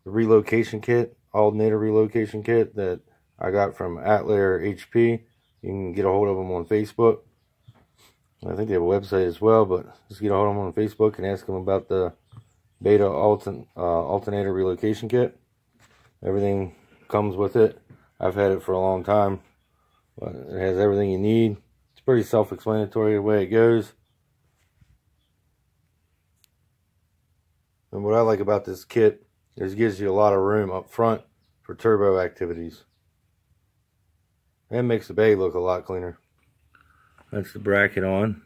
the relocation kit, alternator relocation kit that I got from Atlayer HP. You can get a hold of them on Facebook. I think they have a website as well, but just get a hold of them on Facebook and ask them about the Beta alternator relocation kit. Everything comes with it. I've had it for a long time, but it has everything you need. It's pretty self-explanatory the way it goes. And what I like about this kit is it gives you a lot of room up front for turbo activities. And makes the bay look a lot cleaner. That's the bracket on.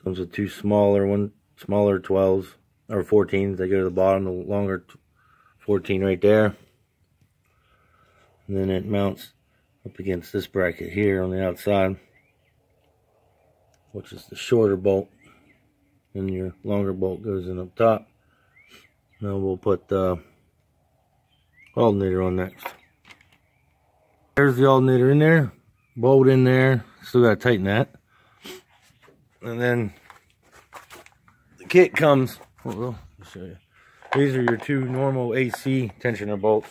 Comes with two smaller 12s or 14s. They go to the bottom, the longer 14 right there. And then it mounts up against this bracket here on the outside, which is the shorter bolt. And your longer bolt goes in up top. Now we'll put the alternator on next. There's the alternator in there, bolt in there. Still gotta tighten that. And then the kit comes. Well, I'll show you. These are your two normal AC tensioner bolts.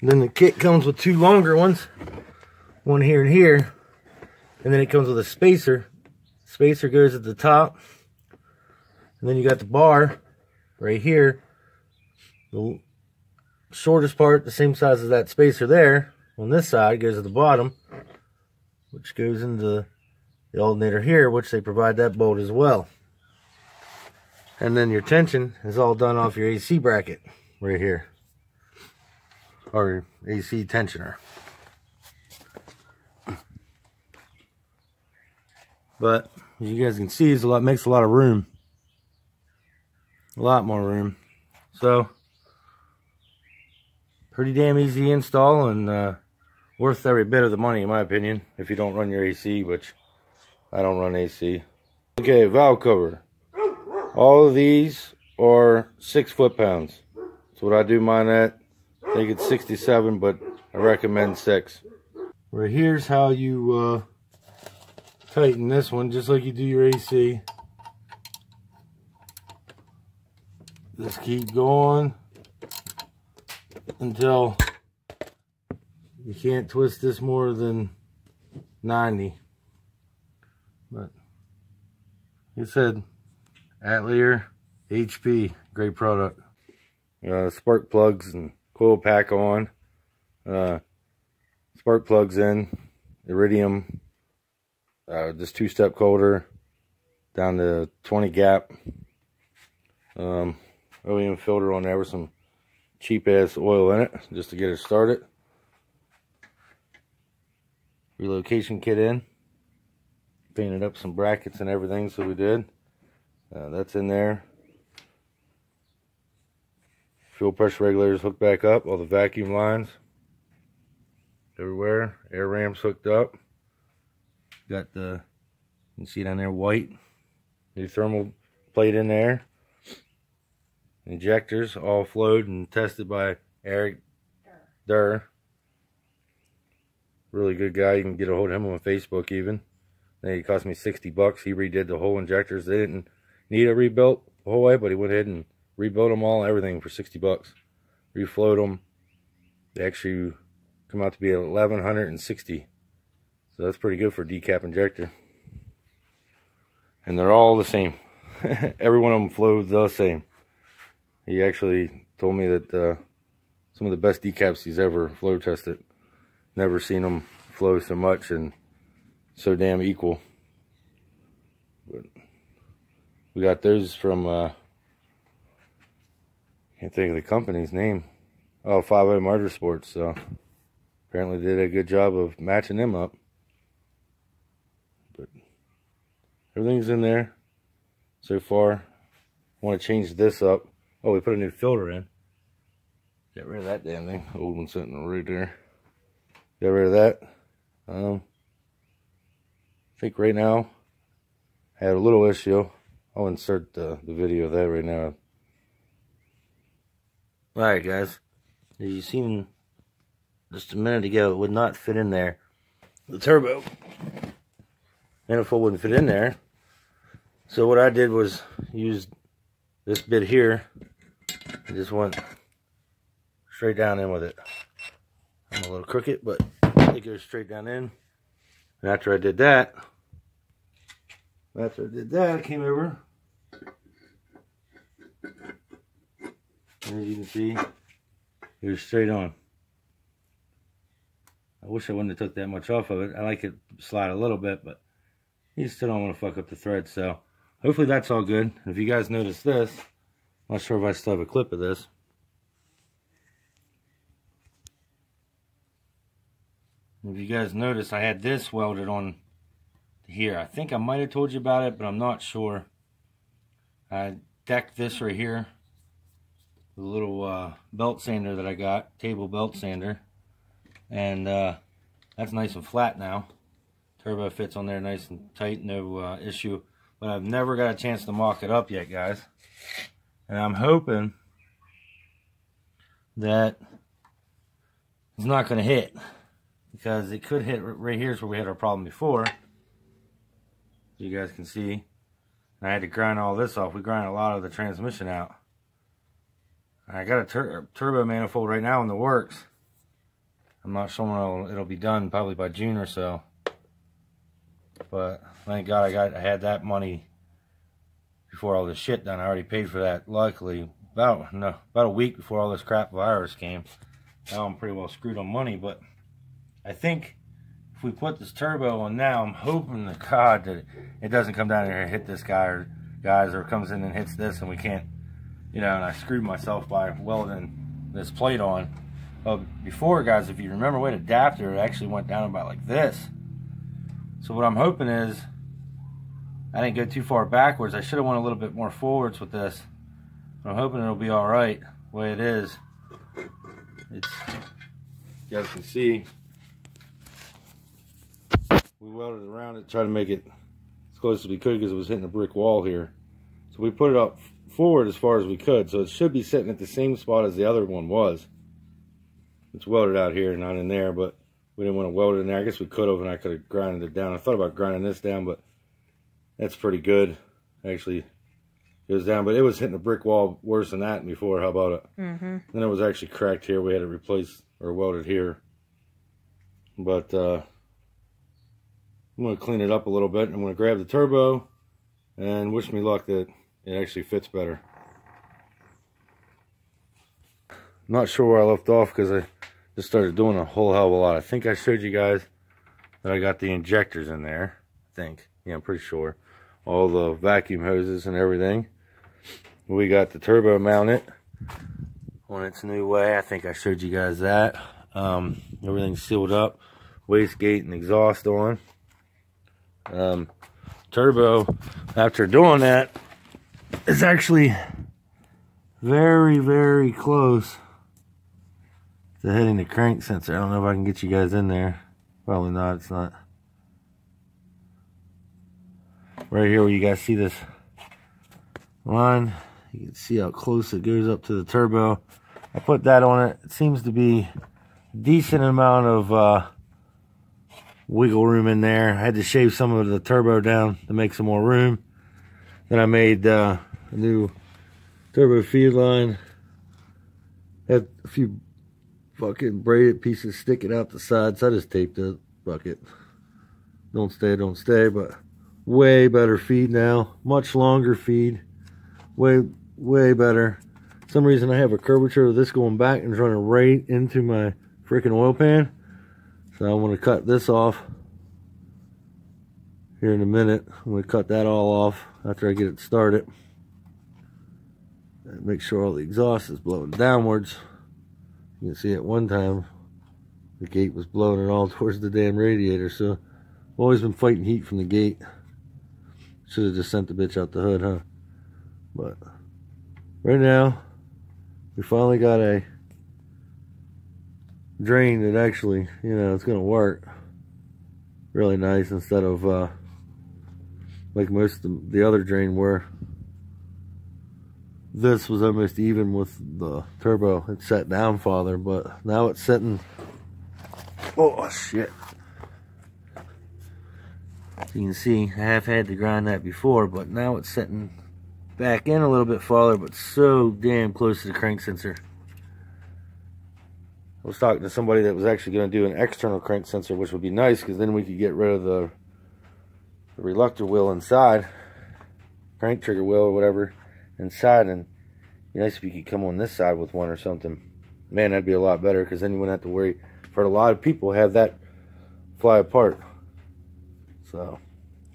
And then the kit comes with two longer ones, one here and here. And then it comes with a spacer. Spacer goes at the top. And then you got the bar right here. The shortest part, the same size as that spacer there, on this side goes at the bottom, which goes into the alternator here, which they provide that bolt as well. And then your tension is all done off your AC bracket right here, or AC tensioner. But as you guys can see, it's makes a lot of room, a lot more room. So pretty damn easy install, and worth every bit of the money in my opinion if you don't run your AC, which I don't run AC. Okay, valve cover. All of these are 6 foot-pounds. That's what I do mine at. I think it's 67, but I recommend 6. Right here's how you tighten this one, just like you do your AC. Just keep going until you can't twist this more than 90. But it said Atlayer HP, great product. Spark plugs and coil pack on. Spark plugs in, iridium, this 2-step coulter down to 20 gap. OEM filter on there with some cheap ass oil in it just to get it started. Relocation kit in. Painted up some brackets and everything, so we did. That's in there. Fuel pressure regulators hooked back up. All the vacuum lines everywhere. Air ramps hooked up. Got the, you can see down there, white. New thermal plate in there. Injectors all flowed and tested by Eric Durr. Really good guy. You can get a hold of him on Facebook even. He cost me $60. He redid the whole injectors. They didn't need a rebuilt the whole way, but he went ahead and rebuilt them all, everything for $60. Reflowed them. They actually come out to be 1,160. So that's pretty good for a decap injector. And they're all the same. Every one of them flows the same. He actually told me that some of the best decaps he's ever flow tested. Never seen them flow so much and so damn equal. But we got those from can't think of the company's name. Oh, 50 Motorsports. So apparently did a good job of matching them up. But everything's in there so far. I want to change this up. Oh, we put a new filter in. Get rid of that damn thing. The old one sitting right there. Get rid of that. I think right now I had a little issue. I'll insert the video of that right now. Alright guys, as you seen just a minute ago, it would not fit in there. The turbo. And if it wouldn't fit in there, So what I did was use this bit here. I just went straight down in with it. I'm a little crooked, but it goes straight down in. And after I did that, I came over. And as you can see, it was straight on. I wish I wouldn't have took that much off of it. I like it to slide a little bit, but you still don't want to fuck up the thread. So hopefully that's all good. If you guys notice this, I'm not sure if I still have a clip of this. If you guys notice, I had this welded on here. I think I might have told you about it, but I'm not sure. I decked this right here with a little belt sander that I got, table belt sander. And that's nice and flat now. Turbo fits on there nice and tight, no issue. But I've never got a chance to mock it up yet, guys. And I'm hoping that it's not going to hit. Because it could hit right here is where we had our problem before. You guys can see. And I had to grind all this off. We grind a lot of the transmission out. I got a turbo manifold right now in the works. I'm not sure when it'll be done, probably by June or so. But thank God I had that money before all this shit done. I already paid for that, luckily, about a week before all this crap virus came. Now I'm pretty well screwed on money, but I think if we put this turbo on now, I'm hoping to God that it doesn't come down here and hit this guy or guys, or it comes in and hits this and we can't, you know, and I screwed myself by welding this plate on. Well, before, guys, if you remember, we had an adapter, it actually went down about like this. So what I'm hoping is, I didn't go too far backwards. I should have went a little bit more forwards with this. But I'm hoping it'll be alright the way it is. It's, you guys can see, we welded around it, tried to make it as close as we could because it was hitting a brick wall here. So we put it up forward as far as we could. So it should be sitting at the same spot as the other one was. It's welded out here, not in there, but we didn't want to weld it in there. I guess we could have, and I could have grinded it down. I thought about grinding this down, but that's pretty good. Actually goes down, but it was hitting a brick wall worse than that before. How about it? Then it was actually cracked here. We had it replaced or welded here. But I'm going to clean it up a little bit. I'm going to grab the turbo and wish me luck that it actually fits better. I'm not sure where I left off because I just started doing a whole hell of a lot. I think I showed you guys that I got the injectors in there. I think. Yeah, I'm pretty sure. All the vacuum hoses and everything. We got the turbo mounted on its new way. I think I showed you guys that. Everything's sealed up. Wastegate and exhaust on. Turbo, after doing that, is actually very, very close to hitting the crank sensor. I don't know if I can get you guys in there. Probably not. It's not. Right here where you guys see this line, you can see how close it goes up to the turbo. I put that on it. It seems to be a decent amount of wiggle room in there. I had to shave some of the turbo down to make some more room. Then I made a new turbo feed line. Had a few fucking braided pieces sticking out the sides. So I just taped it. Bucket. Don't stay, but way better feed now. Much longer feed. Way better. For some reason I have a curvature of this going back and it's running right into my freaking oil pan. So I'm going to cut this off here in a minute. I'm going to cut that all off after I get it started. And make sure all the exhaust is blowing downwards. You can see at one time the gate was blowing it all towards the damn radiator. So I've always been fighting heat from the gate. Should have just sent the bitch out the hood, huh? But right now we finally got a drain that actually, you know, it's gonna work really nice instead of like most of the other drain where this was almost even with the turbo. It sat down farther, but now it's sitting, oh shit, So you can see I have had to grind that before, but now it's setting back in a little bit farther, but so damn close to the crank sensor. I was talking to somebody that was actually going to do an external crank sensor, which would be nice because then we could get rid of the reluctor wheel inside, crank trigger wheel or whatever inside, and it'd be nice if you could come on this side with one or something. Man, that'd be a lot better because then you wouldn't have to worry. For a lot of people, have that fly apart. So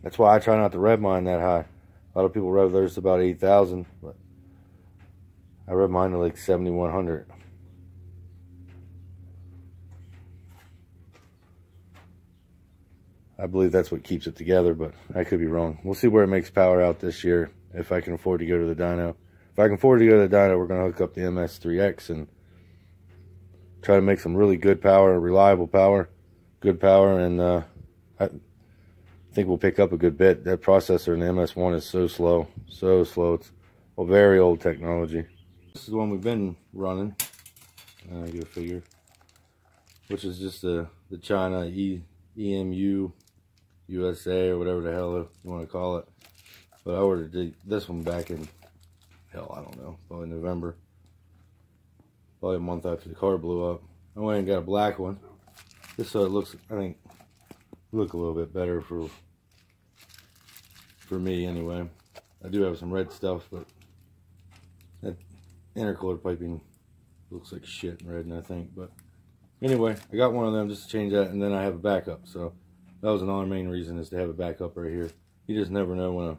that's why I try not to rev mine that high. A lot of people rev theirs to about 8,000, but I rev mine to like 7,100. I believe that's what keeps it together, but I could be wrong. We'll see where it makes power out this year, if I can afford to go to the dyno. If I can afford to go to the dyno, we're going to hook up the MS3X and try to make some really good power, reliable power, good power, and I think we'll pick up a good bit. That processor in the MS1 is so slow, so slow. It's a very old technology. This is the one we've been running, I go figure, which is just the China EMU USA or whatever the hell you want to call it. But I ordered this one back in, hell, I don't know, probably November. Probably a month after the car blew up. I went and got a black one, just so it looks, I think, look a little bit better for me anyway. I do have some red stuff, but that intercooler piping looks like shit in red, and I think. But anyway, I got one of them just to change that, and then I have a backup. So that was another main reason, is to have a backup right here. You just never know when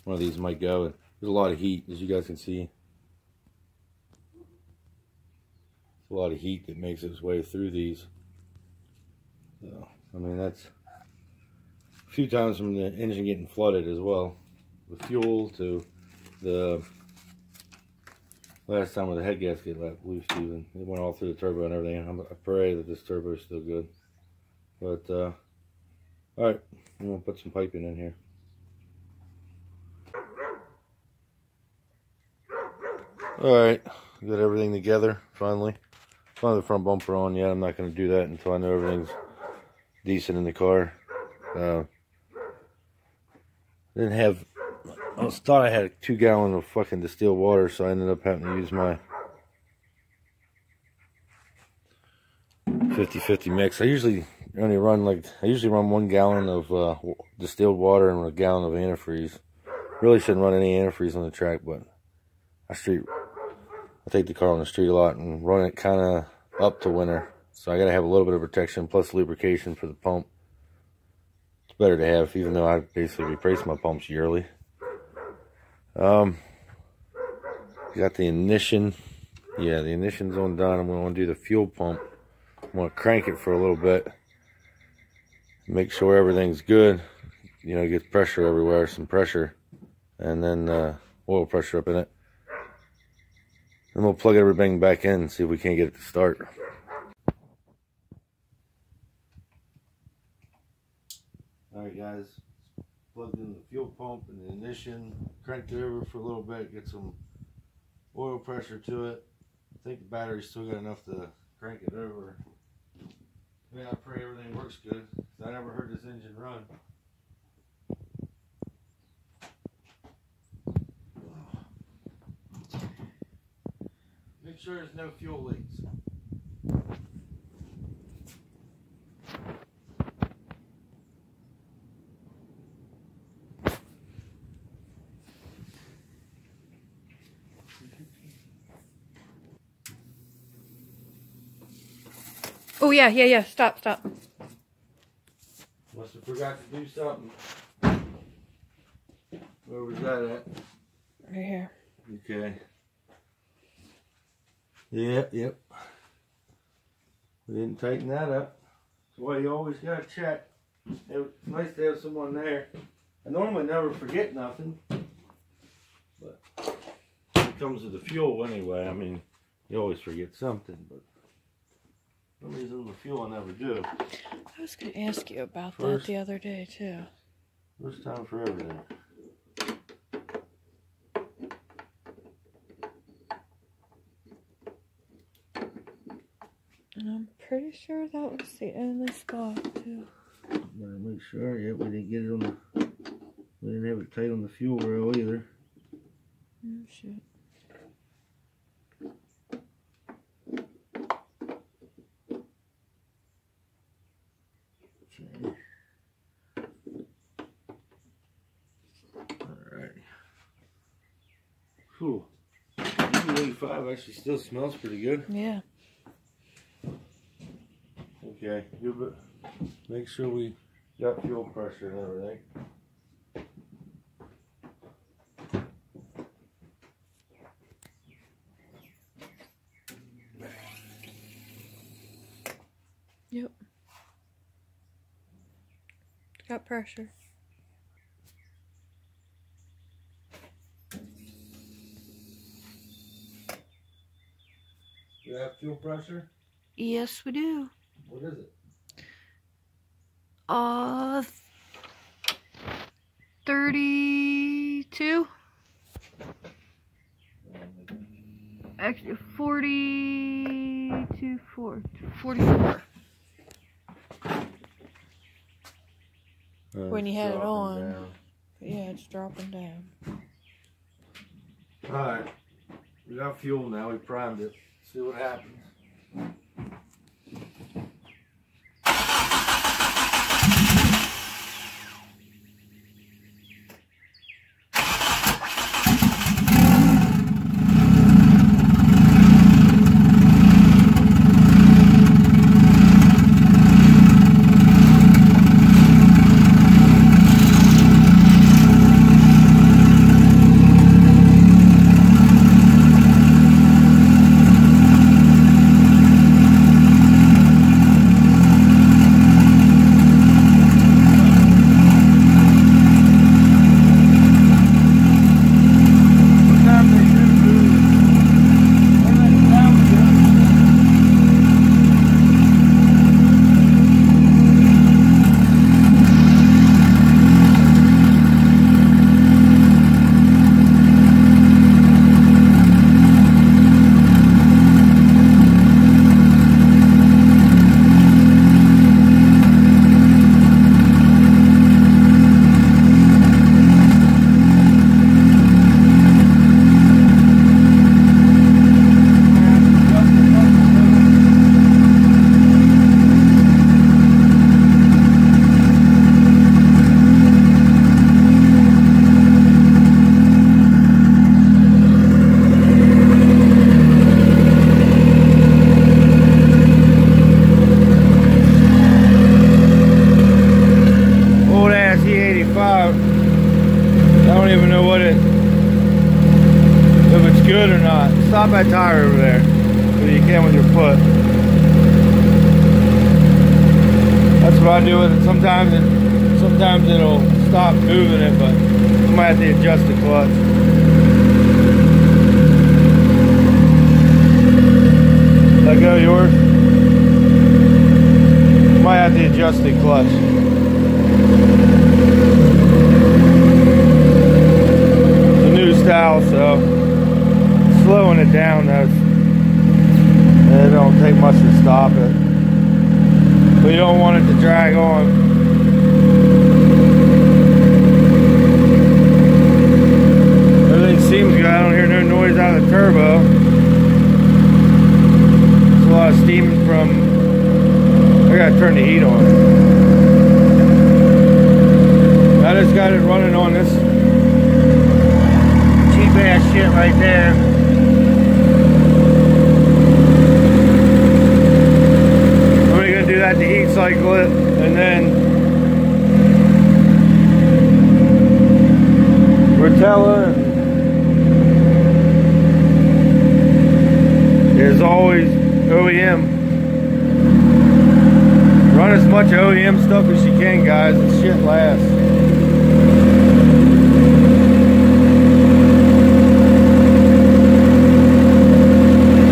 one of these might go, and there's a lot of heat, as you guys can see. A lot of heat that makes its way through these. So, I mean, that's a few times from the engine getting flooded as well, with fuel, to the last time with the head gasket let loose even. It went all through the turbo and everything. I pray that this turbo is still good. But alright, I'm gonna put some piping in here. Alright, got everything together finally. Not the front bumper on yet. I'm not going to do that until I know everything's decent in the car. Didn't have, I thought I had 2 gallons of fucking distilled water, so I ended up having to use my 50-50 mix. I usually run 1 gallon of distilled water and a gallon of antifreeze. Really shouldn't run any antifreeze on the track, but I take the car on the street a lot and run it kind of up to winter. So I got to have a little bit of protection plus lubrication for the pump. It's better to have, even though I basically replace my pumps yearly. Got the ignition. Yeah, the ignition's on done. I'm going to do the fuel pump. I'm going to crank it for a little bit. Make sure everything's good. You know, get pressure everywhere, some pressure. And then oil pressure up in it. Then we'll plug everything back in and see if we can't get it to start. Alright guys, plugged in the fuel pump and the ignition, cranked it over for a little bit, get some oil pressure to it. I think the battery's still got enough to crank it over. I mean, I pray everything works good. I never heard this engine run. Make sure there's no fuel leaks. Oh yeah. Stop. Must have forgot to do something. Where was that at? Right here. Okay. Yep. We didn't tighten that up. That's why you always gotta check. It's nice to have someone there. I normally never forget nothing, but when it comes to the fuel anyway, I mean, you always forget something, but for some reason the fuel I never do. I was going to ask you about that the other day too. First time for everything. And I'm pretty sure that was the only spot too. Gotta make sure. Yep, we didn't get it on the. We didn't have it tight on the fuel rail either. Oh shit. Okay. Alright. Cool. 85 actually still smells pretty good. Yeah. Okay, good, but make sure we got fuel pressure and everything. Yep. Got pressure. You have fuel pressure? Yes, we do. What is it? 32. Actually, 44. When you had it on. Down. Yeah, it's dropping down. Alright. We got fuel now. We primed it. See what happens. Good or not. Stop that tire over there so you can with your foot. That's what I do with it. Sometimes it'll stop moving it, but I might have to adjust the clutch. Let go of yours. Might have to adjust the clutch. It's a new style, so slowing it down, it don't take much to stop it. But you don't want it to drag on. Everything seems good. I don't hear no noise out of the turbo. There's a lot of steam from... I gotta turn the heat on. I just got it running on this cheap ass shit right there. To heat cycle it, and then Rotella is always OEM. Run as much OEM stuff as you can, guys. This shit lasts.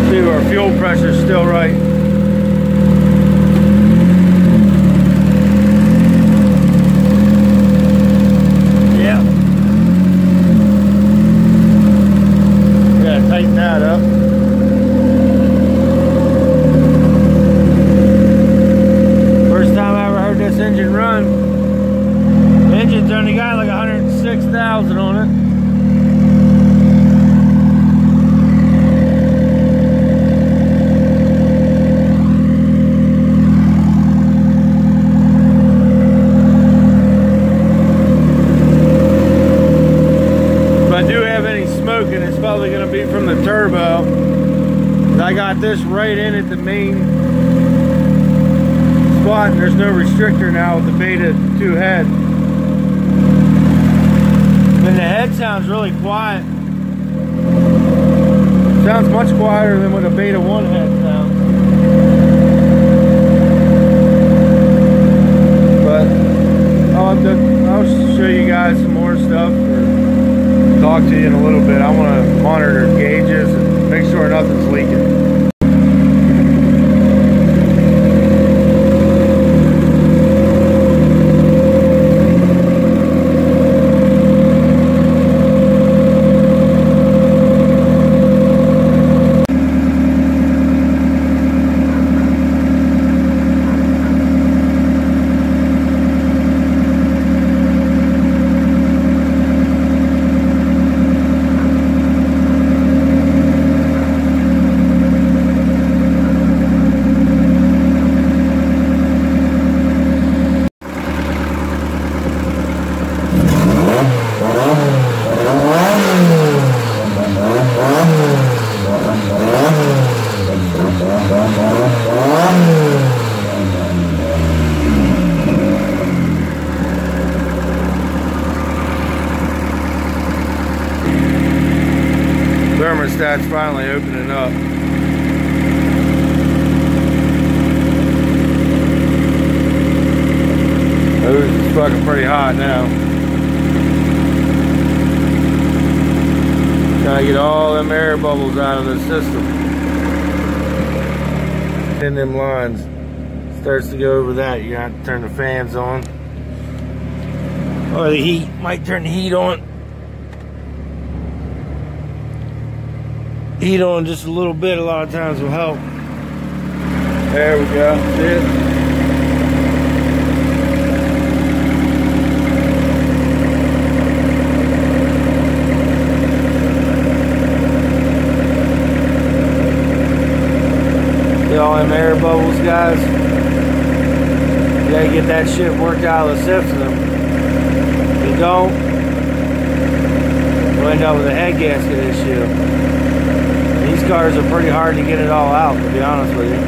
See if our fuel pressure is still right. Tighten that up. First time I ever heard this engine run. probably going to be from the turbo. I got this right in at the main spot, and there's no restrictor now with the Beta 2 head. And the head sounds really quiet. Sounds much quieter than what a Beta 1 head sounds. But I'll show you guys some more stuff or talk to you in a little bit. I want to monitor gauges and make sure nothing's leaking. Thermostat's finally opening up. Hose is fucking pretty hot now. Trying to get all them air bubbles out of the system. And them lines starts to go over that, you have to turn the fans on. Or the heat, might turn the heat on. Heat on just a little bit, a lot of times will help. There we go, see it? See all them air bubbles, guys? You gotta get that shit worked out of the system. If you don't, we'll end up with a head gasket issue. These cars are pretty hard to get it all out, to be honest with you.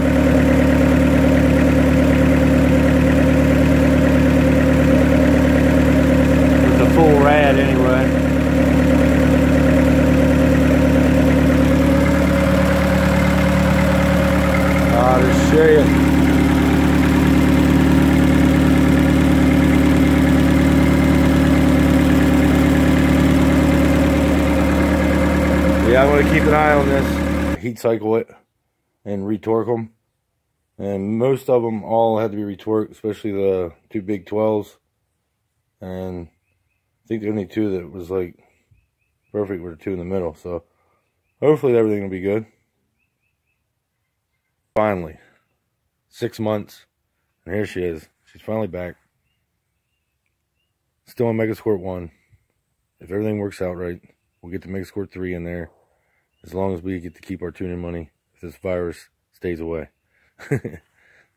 With a full rad anyway. I'll just show you. Yeah, I'm going to keep an eye on this. Heat cycle it and retorque them. And most of them all had to be retorqued, especially the two big 12s. And I think the only two that was like perfect were the two in the middle. So hopefully everything will be good. Finally, 6 months. And here she is. She's finally back. Still on Megasquirt 1. If everything works out right, we'll get the Megasquirt 3 in there. As long as we get to keep our tuning money, if this virus stays away.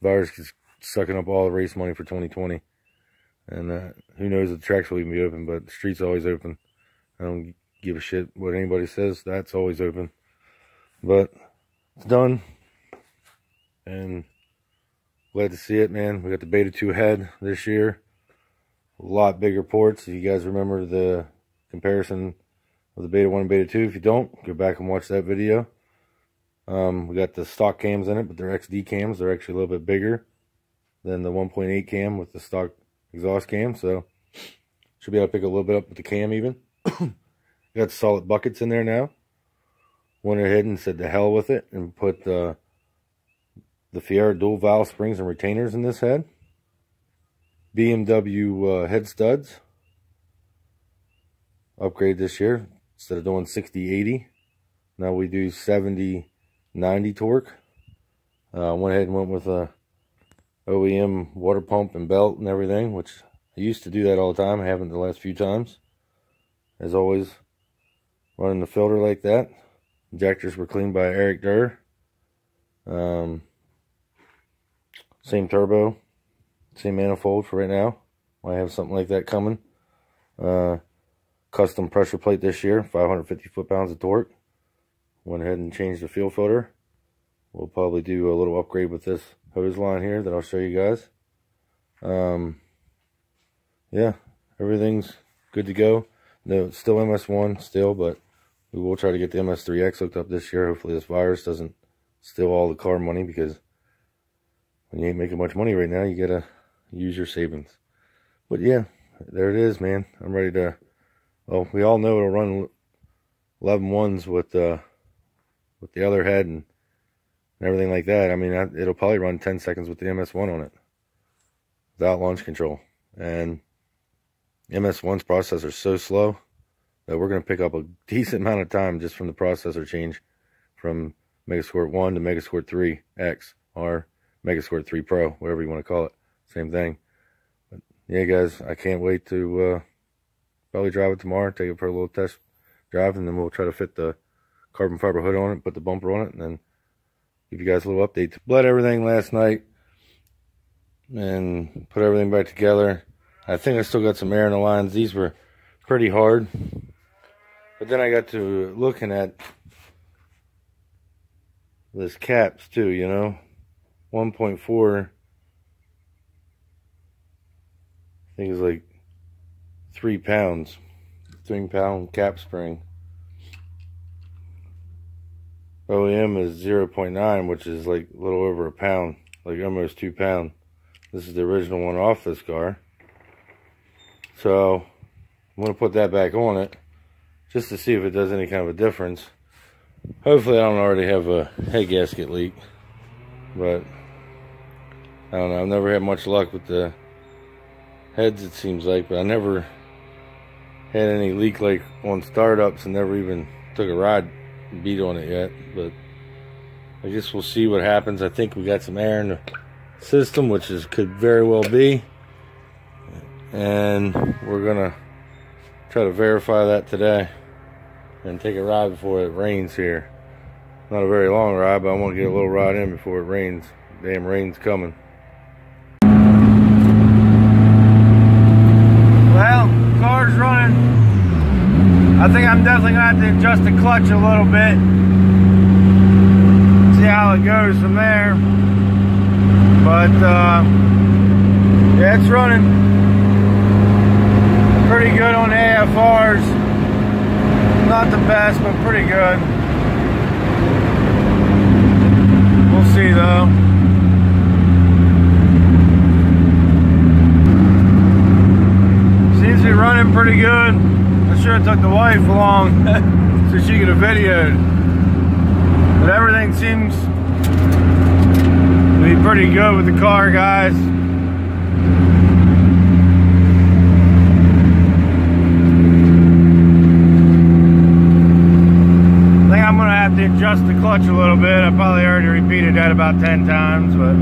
Virus is sucking up all the race money for 2020. And who knows if the tracks will even be open, but the street's always open. I don't give a shit what anybody says, that's always open. But it's done. And glad to see it, man. We got the Beta 2 head this year. A lot bigger ports. If you guys remember the comparison of the Beta 1 and Beta 2. If you don't, go back and watch that video. We got the stock cams in it, but they're XD cams. They're actually a little bit bigger than the 1.8 cam with the stock exhaust cam. So, should be able to pick a little bit up with the cam even. Got solid buckets in there now. Went ahead and said to hell with it and put the Fiera dual valve springs and retainers in this head. BMW head studs. Upgrade this year. Instead of doing 60-80, now we do 70-90 torque. Went ahead and went with a OEM water pump and belt and everything, which I used to do that all the time. I haven't the last few times. As always, running the filter like that. Injectors were cleaned by Eric Durr. Same turbo, same manifold for right now. Might have something like that coming. custom pressure plate this year, 550 foot-pounds of torque. Went ahead and changed the fuel filter. We'll probably do a little upgrade with this hose line here that I'll show you guys. Yeah, everything's good to go. No, it's still MS1 still, but we will try to get the MS3X hooked up this year. Hopefully this virus doesn't steal all the car money, because when you ain't making much money right now, you gotta use your savings. But yeah, there it is, man. I'm ready to, well, we all know it'll run 11.1s with the other head and everything like that. I mean, it'll probably run 10 seconds with the MS1 on it without launch control. And MS1's processor is so slow that we're going to pick up a decent amount of time just from the processor change from Megasquirt 1 to Megasquirt 3X or Megasquirt 3 Pro, whatever you want to call it. Same thing. But yeah, guys, I can't wait to probably drive it tomorrow, take it for a little test drive, and then we'll try to fit the carbon fiber hood on it, put the bumper on it, and then give you guys a little update. Bled everything last night and put everything back together. I think I still got some air in the lines. These were pretty hard. But then I got to looking at this caps too, you know. 1.4, I think it's like 3 pounds. 3-pound cap spring. OEM is 0.9, which is like a little over a pound, like almost 2 pounds. This is the original one off this car. So I'm going to put that back on it just to see if it does any kind of a difference. Hopefully I don't already have a head gasket leak, but I don't know. I've never had much luck with the heads, it seems like, but I never had any leak like on startups and never even took a ride beat on it yet. But I guess we'll see what happens. I think we got some air in the system, which could very well be, and we're gonna try to verify that today and take a ride before it rains here. Not a very long ride, but I want to get a little ride in before it rains. Damn rain's coming. Well, car's running. I think I'm definitely gonna have to adjust the clutch a little bit, see how it goes from there. But yeah, it's running pretty good on the AFRs. Not the best, but pretty good. We'll see though. Seems to be running pretty good. I should have took the wife along so she could have videoed. But everything seems to be pretty good with the car, guys. I think I'm gonna have to adjust the clutch a little bit. I probably already repeated that about 10 times, but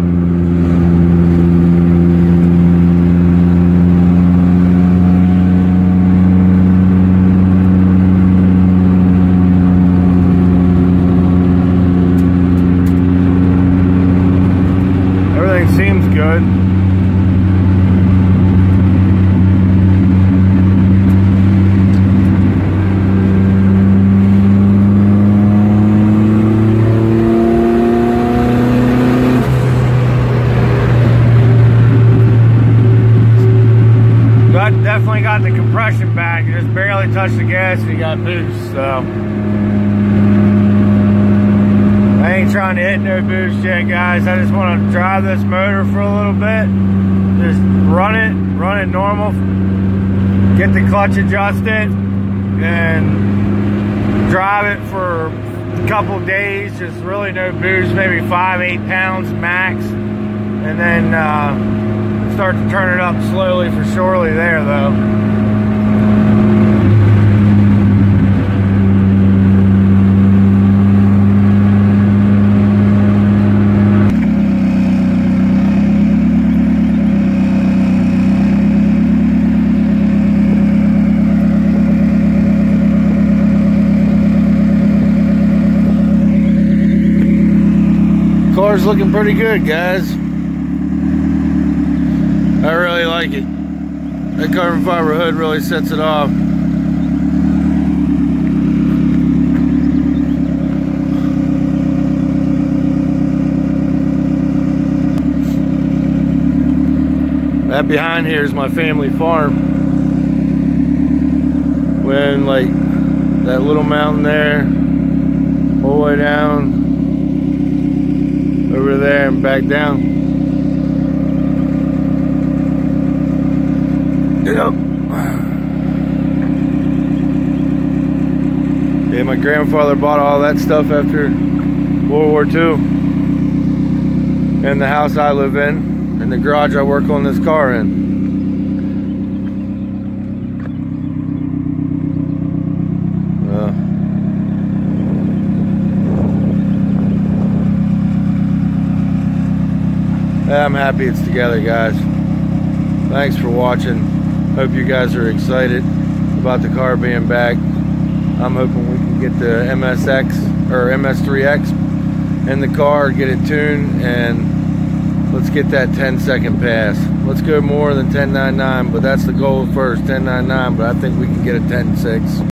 seems good. Definitely got the compression back. You just barely touched the gas and you got boost, so I ain't trying to hit no boost yet, guys. I just want to drive this motor for a little bit. Just run it normal. Get the clutch adjusted and drive it for a couple days. Just really no boost, maybe 5-8 pounds max. And then start to turn it up slowly for surely there though. Car's looking pretty good, guys. I really like it. That carbon fiber hood really sets it off. That behind here is my family farm. When like that little mountain there, all the way down, over there and back down. Yep. Yeah, my grandfather bought all that stuff after World War II. And the house I live in, and the garage I work on this car in. I'm happy it's together, guys. Thanks for watching. Hope you guys are excited about the car being back. I'm hoping we can get the MSX or MS3X in the car, get it tuned, and let's get that 10-second pass. Let's go more than 10.99, but that's the goal first, 10.99, but I think we can get a 10.6.